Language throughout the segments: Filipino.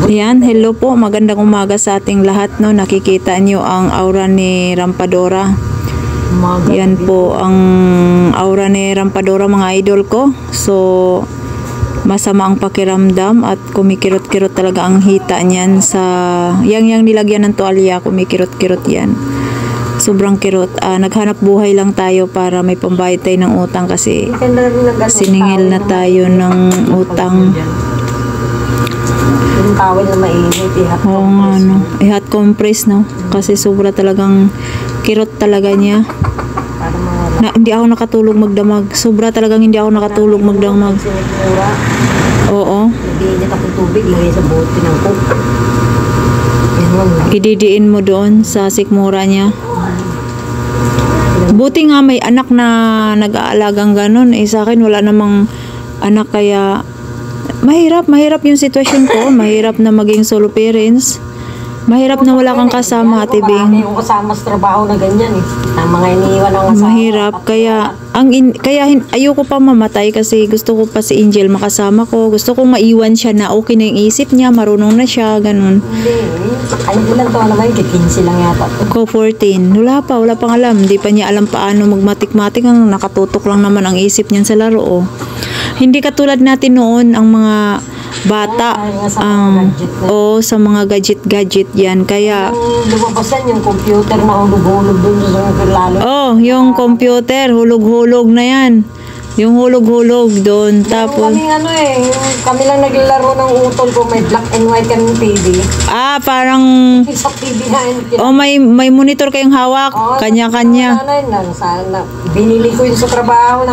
Ayan, hello po. Magandang umaga sa ating lahat, no. Nakikita nyo ang aura ni Rampadora. Yan po ang aura ni Rampadora, mga idol ko. So, masama ang pakiramdam at kumikirot-kirot talaga ang hita niyan sa yang nilagyan ng tuwalya, kumikirot-kirot yan. Sobrang kirot. Naghanap buhay lang tayo para may pambayad tayo ng utang kasi siningil na tayo ng utang. Yung tawel na mainit, Oo nga, no. I-hot compress, no. Kasi sobra talagang kirot talaga niya. Hindi ako nakatulog magdamag. Sobra talagang hindi ako nakatulog magdamag. Oo. Nag-iinit ako tubig, lagay sa bote ng coke. Ididiin mo doon sa sikmura niya. Buti nga may anak na nag-aalagang ganun. Sa akin wala namang anak, kaya mahirap yung sitwasyon ko. Mahirap na maging solo parents. Mahirap na wala kang kasama, Ate Bing. Marami yung kasama sa trabaho na ganyan eh. Na mga iniwan ng asawa. Mahirap. Kaya ayoko pa mamatay kasi gusto ko pa si Angel makasama ko. Gusto kong maiwan siya na okay na yung isip niya, marunong na siya, ganun. Hindi. Ay, ilang taon naman yun? 15 lang yata. Ko 14. Wala pang alam. Hindi pa niya alam paano magmatik-matik. Ang nakatutok lang naman ang isip niyan sa laro. Oh. Hindi katulad natin noon, ang mga bata sa mga gadget yan, kaya lumabas yan yung computer na hulog-hulog dun sa lalo. Yung computer hulog-hulog na yan, yung hulog-hulog doon. Tapos kami lang naglalaro ng utol ko, may black and white kaming TV. Parang sa TV na may monitor kayong hawak, kanya-kanya. Binili ko yun sa trabaho.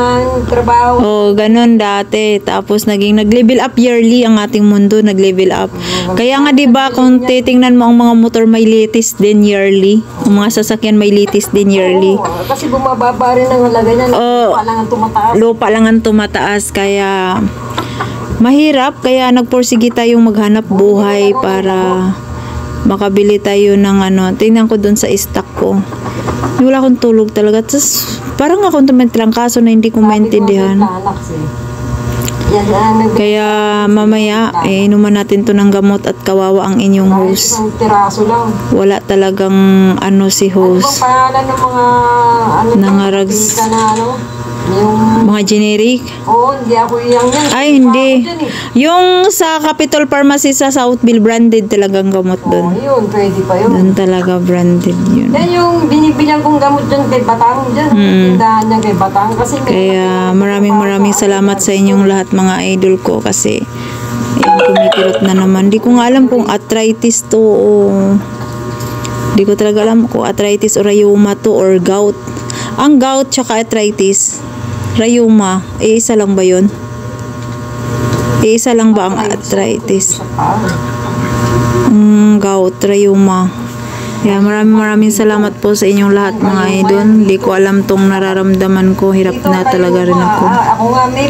Ganun dati. Tapos nag-level up yearly ang ating mundo, nag-level up. Kaya nga 'di ba kung titingnan mo ang mga motor may latest din yearly, ang mga sasakyan may latest din yearly. Kasi bumababa rin ang halaga niya, lupa lang ang tumataas. Lupa lang ang tumataas, kaya mahirap. Kaya nagporsige tayong maghanap buhay para makabili tayo ng tingnan ko doon sa stock ko. Wala akong tulog talaga. Tapos parang akong tumitrangkaso na hindi ko maintindihan. Kaya mamaya inuman natin to ng gamot at kawawa ang inyong host. Wala talagang si host. Ano pangalan ng mga Nangarags yung mga generic? Hindi ako yan. Ay, hindi. Yung sa Capital Pharmacy sa Southville, branded talagang gamot doon. Yun, pwede pa yun. Doon talaga branded yun. Yan yung binibilang kong gamot dyan kay Batang. Tindahan niya kay Batang. Kaya maraming salamat sa inyong lahat, mga idol ko, kasi kumikirot na naman. Di ko nga alam kung arthritis to di ko talaga alam kung arthritis o rheuma to or gout. Ang gout tsaka arthritis, rheuma, isa lang ba yun? Isa lang ba ang arthritis? Gout, rheuma. Kaya maraming salamat po sa inyong lahat, mga idol. Hindi ko alam tong nararamdaman ko. Hirap na talaga rin ako. Ako nga may